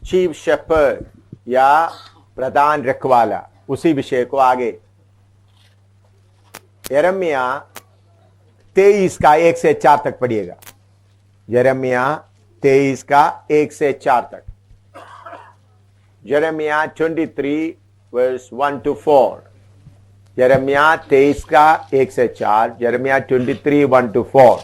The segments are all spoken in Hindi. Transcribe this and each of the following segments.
चीफ शेपर्ड या प्रधान रखवाला, उसी विषय को आगे यिर्मयाह 23 का 1 से 4 तक पढ़िएगा। यिर्मयाह 23 का 1 से 4 तक। यिर्मयाह 23 वर्स 1 to 4। यिर्मयाह 23 का 1 से 4। यिर्मयाह 23 1 to 4।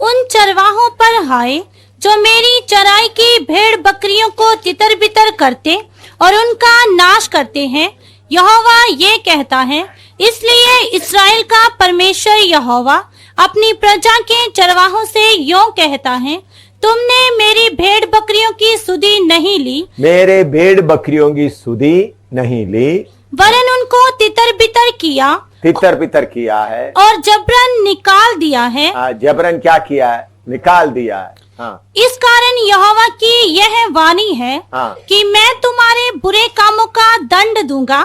उन चरवाहों पर हाय जो मेरी चराई की भेड़ बकरियों को तितर बितर करते और उनका नाश करते हैं। यहोवा ये कहता है, इसलिए इस्राएल का परमेश्वर यहोवा अपनी प्रजा के चरवाहों से यूं कहता है, तुमने मेरी भेड़ बकरियों की सुधि नहीं ली, मेरे भेड़ बकरियों की सुधि नहीं ली, वरन उनको तितर बितर किया, तितर बितर किया है और जबरन निकाल दिया है। जबरन क्या किया है? निकाल दिया है। हाँ। इस कारण यहोवा की यह वाणी है कि मैं तुम्हारे बुरे कामों का दंड दूंगा।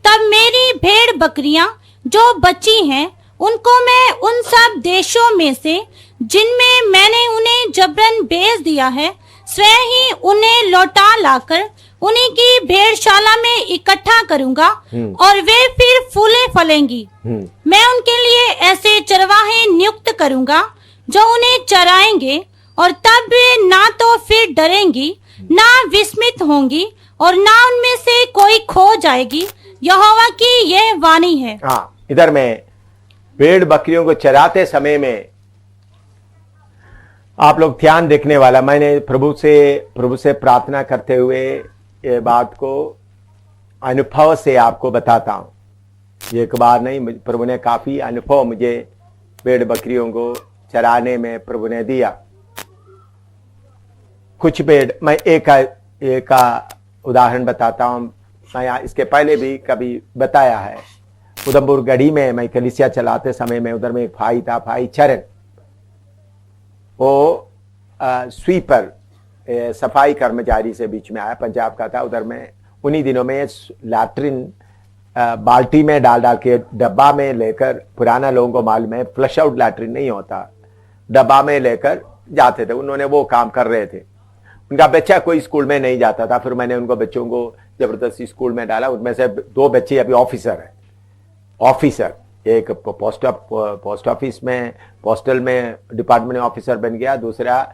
तब मेरी भेड़ बकरियां जो बची हैं, उनको मैं उन सब देशों में से जिनमें मैंने उन्हें जबरन बेच दिया है, स्वयं ही उन्हें लौटा लाकर उन्हीं की भेड़शाला में इकट्ठा करूंगा और वे फिर फूले फलेंगी। मैं उनके लिए ऐसे चरवाहे नियुक्त करूंगा जो उन्हें चराएंगे, और तब वे ना तो फिर डरेंगी, ना विस्मित होंगी, और ना उनमें से कोई खो जाएगी। यहोवा की यह वाणी है। हाँ, इधर में भेड़ बकरियों को चराते समय में आप लोग ध्यान देखने वाला, मैंने प्रभु से प्रार्थना करते हुए ये बात को अनुभव से आपको बताता हूं। एक बार नहीं, प्रभु ने काफी अनुभव मुझे भेड़ बकरियों को चराने में प्रभु ने दिया। कुछ भेड़, मैं एक उदाहरण बताता हूं। मैं इसके पहले भी कभी बताया है। उधमपुर गढ़ी में मैं कलीसिया चलाते समय में उधर में एक भाई था, भाई चरण। वो स्वीपर सफाई कर्मचारी से बीच में आया, पंजाब का था। उधर में उन्हीं दिनों में लैट्रिन बाल्टी में डाल के डब्बा में लेकर, पुराना लोगों को मालूम है फ्लश आउट लैट्रिन नहीं होता, डब्बा में लेकर जाते थे। उन्होंने वो काम कर रहे थे। उनका बच्चा कोई स्कूल में नहीं जाता था, फिर मैंने उनको बच्चों को जबरदस्ती स्कूल में डाला। उनमें से 2 बच्चे अभी ऑफिसर है। ऑफिसर, एक पोस्ट ऑफिस में, पोस्टल में डिपार्टमेंट में ऑफिसर बन गया, दूसरा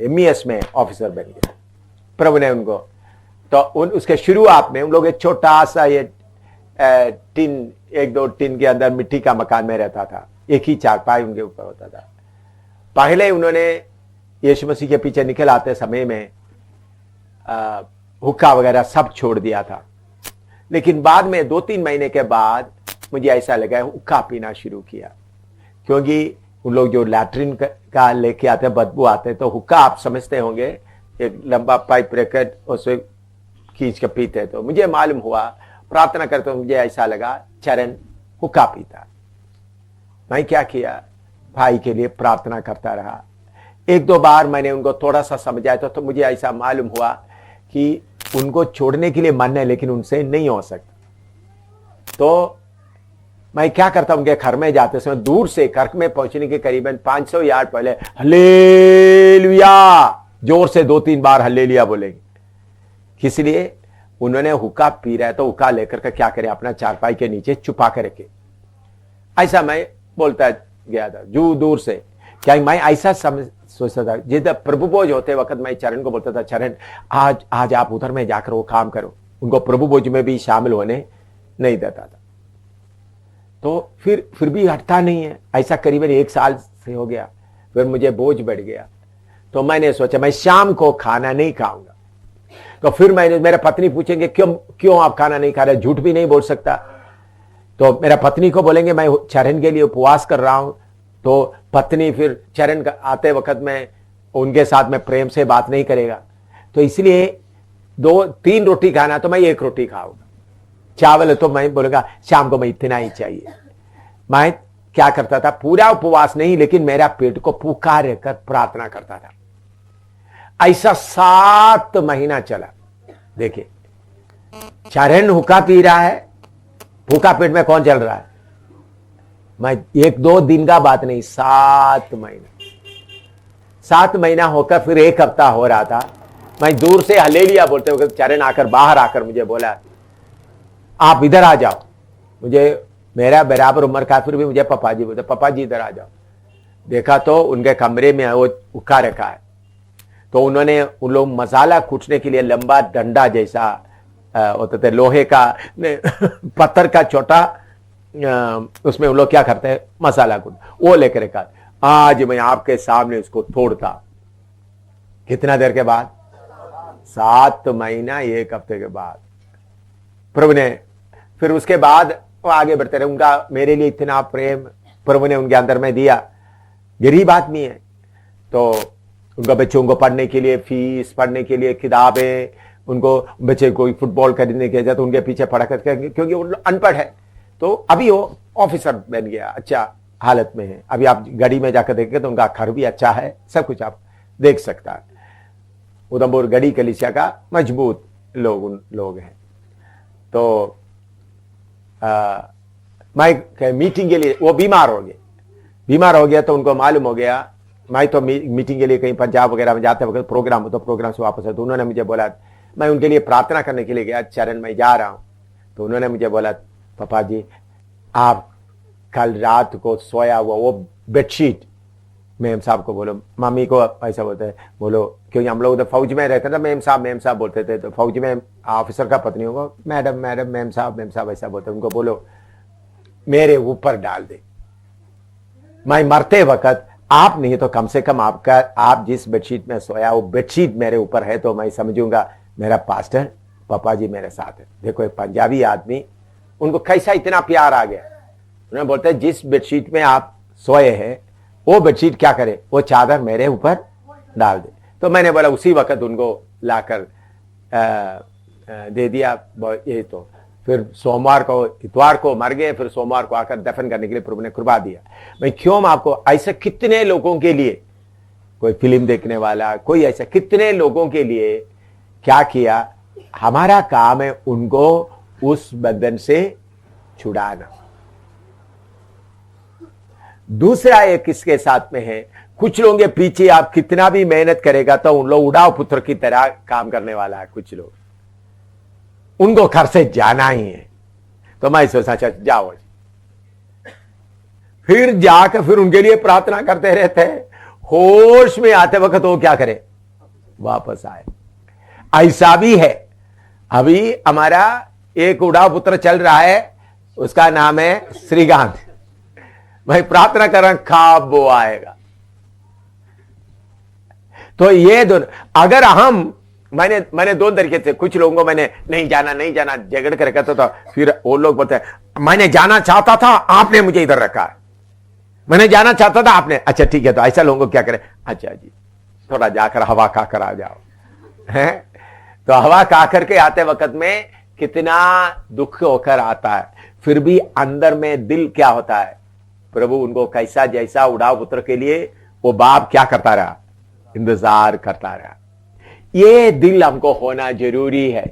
MES में ऑफिसर बन गया। प्रभु ने उनको तो उसके शुरुआत में उन लोग एक छोटा सा ये टिन, 1-2 टिन के अंदर मिट्टी का मकान में रहता था। एक ही चारपाई उनके ऊपर होता था। पहले उन्होंने यीशु मसीह के पीछे निकल आते समय में हुक्का वगैरह सब छोड़ दिया था। लेकिन बाद में 2-3 महीने के बाद मुझे ऐसा लगा हुक्का पीना शुरू किया, क्योंकि उन लोग जो लैट्रिन का लेके आते, बदबू आते, तो हुक्का आप समझते होंगे, एक लंबा पाइप रैकेट उससे खींच के पीते। तो मुझे मालूम हुआ, प्रार्थना करते मुझे ऐसा लगा चरण हुक्का पीता। मैं क्या किया, भाई के लिए प्रार्थना करता रहा। 1-2 बार मैंने उनको थोड़ा सा समझाया तो मुझे ऐसा मालूम हुआ कि उनको छोड़ने के लिए मन है, लेकिन उनसे नहीं हो सकता। तो मैं क्या करता, उनके घर में जाते समय दूर से, घर में पहुंचने के करीबन 500 यार्ड पहले हल्लेलुया जोर से 2-3 बार हल्लेलुया बोलेंगे। किस लिए? उन्होंने हुक्का पी रहा है तो हुक्का लेकर के क्या करे, अपना चारपाई के नीचे छुपा कर रखे। ऐसा मैं बोलता गया था जू दूर से। क्या मैं ऐसा सोचता था, जिधर प्रभु भोज होते वक्त मैं चरण को बोलता था, चरण आज आप उधर में जाकर वो काम करो। उनको प्रभु भोज में भी शामिल होने नहीं देता था। तो फिर भी हटता नहीं है। ऐसा करीबन 1 साल से हो गया। फिर मुझे बोझ बढ़ गया, तो मैंने सोचा मैं शाम को खाना नहीं खाऊंगा। तो फिर मेरा पत्नी पूछेंगे क्यों आप खाना नहीं खा रहे? झूठ भी नहीं बोल सकता। तो मेरा पत्नी को बोलेंगे मैं चरण के लिए उपवास कर रहा हूं। तो पत्नी फिर चरण आते वक्त में उनके साथ में प्रेम से बात नहीं करेगा। तो इसलिए 2-3 रोटी खाना तो मैं 1 रोटी खाऊंगा। चावल तो मैं बोलूंगा शाम को मैं इतना ही चाहिए। मैं क्या करता था, पूरा उपवास नहीं, लेकिन मेरा पेट को पुकार कर प्रार्थना करता था। ऐसा 7 महीना चला। देखिए, चरण हुक्का पी रहा है, भूखा पेट में कौन चल रहा है? मैं 1-2 दिन का बात नहीं, 7 महीना 7 महीना होकर फिर 1 हफ्ता हो रहा था। मैं दूर से हलेलिया बोलते हुए चरण आकर बाहर आकर मुझे बोला, आप इधर आ जाओ। मुझे मेरा बराबर उम्र का, फिर भी मुझे पापा जी बोलते, पापा जी इधर आ जाओ। देखा तो उनके कमरे में वो उठा रखा है। तो उन्होंने उन लोग मसाला कूटने के लिए लंबा डंडा जैसा होता था, लोहे का पत्थर का छोटा, उसमें उन लोग क्या करते हैं मसाला कूट, वो लेकर रखा। आज मैं आपके सामने उसको तोड़ता। कितना देर के बाद? 7 महीना 1 हफ्ते के बाद प्रभु ने, फिर उसके बाद वो आगे बढ़ते रहे। उनका मेरे लिए इतना प्रेम प्रभु ने उनके अंदर में दिया। गरीब आदमी है तो उनका बच्चों को पढ़ने के लिए फीस, पढ़ने के लिए किताबें, उनको बच्चे कोई फुटबॉल खरीदने के जाए तो उनके पीछे पढ़ा करके, क्योंकि वो अनपढ़ है। तो अभी वो ऑफिसर बन गया, अच्छा हालत में है। अभी आप गाड़ी में जाकर देखेंगे तो उनका घर भी अच्छा है, सब कुछ आप देख सकता है। उधमपुर गढ़ी कलीसिया का मजबूत लोग हैं। तो मैं मीटिंग के लिए, वो बीमार हो गया तो उनको मालूम हो गया। मैं तो मीटिंग के लिए कहीं पंजाब वगैरह में जाते वक्त प्रोग्राम हो, तो प्रोग्राम से वापस आए तो उन्होंने मुझे बोला, मैं उनके लिए प्रार्थना करने के लिए गया, चरण में जा रहा हूं। तो उन्होंने मुझे बोला, पापा जी आप कल रात को सोया हुआ वो बेडशीट, मेम साहब को बोलो, मम्मी को ऐसा बोलते हैं, बोलो, क्योंकि हम लोग उधर फौज में रहते थे, मेम साहब बोलते थे। तो फौज में ऑफिसर का पत्नी होगा, मैडम मेम साहब ऐसा बोलते, उनको बोलो मेरे ऊपर डाल दे। मैं मरते वक्त आप नहीं तो कम से कम आप जिस बेडशीट में सोया वो बेडशीट मेरे ऊपर है, तो मैं समझूंगा मेरा पास्टर पापा जी मेरे साथ है। देखो एक पंजाबी आदमी, उनको कैसा इतना प्यार आ गया। उन्होंने बोलते जिस बेडशीट में आप सोए हैं वो बेडशीट क्या करे, वो चादर मेरे ऊपर डाल दे। तो मैंने बोला उसी वक्त उनको लाकर दे दिया। ये तो फिर सोमवार को, इतवार को मर गए, फिर सोमवार को आकर दफन करने के लिए प्रभु ने कृपा दिया। मैं क्यों आपको, ऐसे कितने लोगों के लिए, कोई फिल्म देखने वाला, कोई ऐसा कितने लोगों के लिए क्या किया, हमारा काम है उनको उस बंधन से छुड़ाना। दूसरा एक किसके साथ में है, कुछ लोगों के पीछे आप कितना भी मेहनत करेगा तो उन लोग उड़ाव पुत्र की तरह काम करने वाला है। कुछ लोग उनको घर से जाना ही है, तो मैं सोचा जाओ, फिर जाकर फिर उनके लिए प्रार्थना करते रहते हैं। होश में आते वक्त वो क्या करे, वापस आए। ऐसा भी है। अभी हमारा एक उड़ाव पुत्र चल रहा है, उसका नाम है श्रीकांत। मैं प्रार्थना कर रहा हूं खाब वो आएगा। तो ये दोनों, अगर हम, मैंने 2 तरीके से, कुछ लोगों को मैंने नहीं जाना झगड़ कर रखा था, फिर वो लोग बोलते हैं मैंने जाना चाहता था, आपने मुझे इधर रखा है। मैंने जाना चाहता था, आपने, अच्छा ठीक है। तो ऐसा लोगों को क्या करें, अच्छा जी थोड़ा जाकर हवा खाकर आ जाओ, है। तो हवा खाकर के आते वक्त में कितना दुख होकर आता है, फिर भी अंदर में दिल क्या होता है, प्रभु उनको कैसा जैसा उड़ाव पुत्र के लिए वो बाप क्या करता रहा, इंतजार करता रहा। ये दिल हमको होना जरूरी है।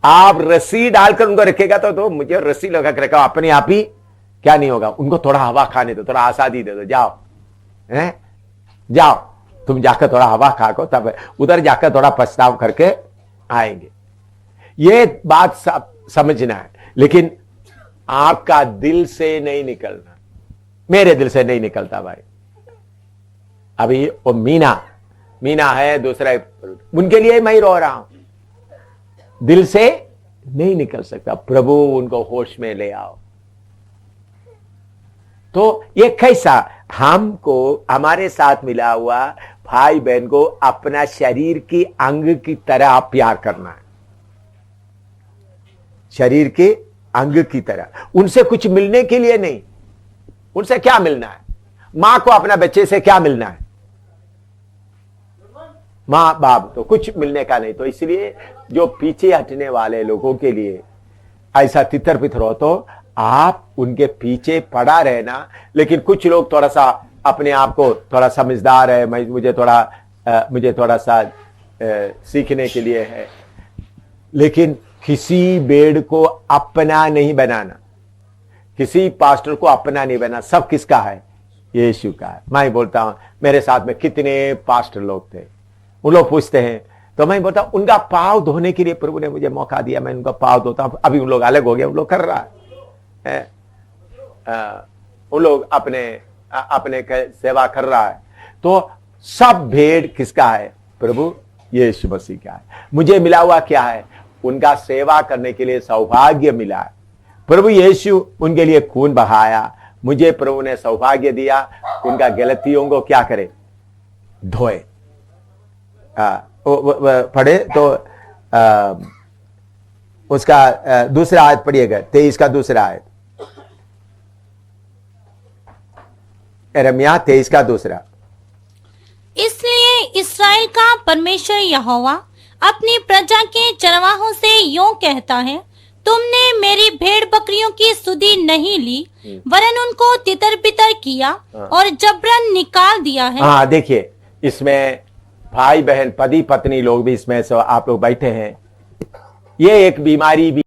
आप रस्सी डालकर उनको रखेगा तो मुझे रस्सी लगा कर रखा, अपने आप ही क्या नहीं होगा। उनको थोड़ा हवा खाने दो, थोड़ा आजादी दे दो, जाओ हैं, जाओ तुम जाकर थोड़ा हवा खा को, तब उधर जाकर थोड़ा पछताव करके आएंगे। ये बात समझना है, लेकिन आपका दिल से नहीं निकलना। मेरे दिल से नहीं निकलता भाई। अभी वो मीना है, दूसरा उनके लिए मैं रो रहा हूं, दिल से नहीं निकल सकता। प्रभु उनको होश में ले आओ। तो ये कैसा, हमको हमारे साथ मिला हुआ भाई बहन को अपना शरीर की अंग की तरह प्यार करना है, शरीर के अंग की तरह। उनसे कुछ मिलने के लिए नहीं। उनसे क्या मिलना है, मां को अपना बच्चे से क्या मिलना है, मां बाप तो कुछ मिलने का नहीं। तो इसलिए जो पीछे हटने वाले लोगों के लिए ऐसा तितर पितर हो तो आप उनके पीछे पड़ा रहना। लेकिन कुछ लोग थोड़ा सा अपने आप को थोड़ा समझदार है, मुझे थोड़ा सा सीखने के लिए है, लेकिन किसी भेड़ को अपना नहीं बनाना, किसी पास्टर को अपना नहीं बनाना। सब किसका है, यीशु का है। मैं बोलता हूं, मेरे साथ में कितने पास्टर लोग थे, उन लोग पूछते हैं तो मैं बोलता हूं उनका पाँव धोने के लिए प्रभु ने मुझे मौका दिया, मैं उनका पाँव धोता हूं। अभी उन लोग अलग हो गए, उन लोग कर रहा है, उन लोग अपने सेवा कर रहा है। तो सब भेड़ किसका है? प्रभु यीशु मसीह का है। मुझे मिला हुआ क्या है? उनका सेवा करने के लिए सौभाग्य मिला है। प्रभु यीशु उनके लिए खून बहाया, मुझे प्रभु ने सौभाग्य दिया उनका गलतियों को क्या करे? धोए। पढ़े तो उसका दूसरा आयत पढ़िएगा, 23 का दूसरा आयत, यिर्मयाह 23 का दूसरा। इसलिए इस्राएल का परमेश्वर यहोवा अपनी प्रजा के चरवाहों से यूं कहता है, तुमने मेरी भेड़ बकरियों की सुधि नहीं ली, वरन उनको तितर बितर किया और जबरन निकाल दिया है। हाँ, देखिए इसमें भाई बहन पति पत्नी लोग भी इसमें से आप लोग बैठे हैं। ये एक बीमारी भी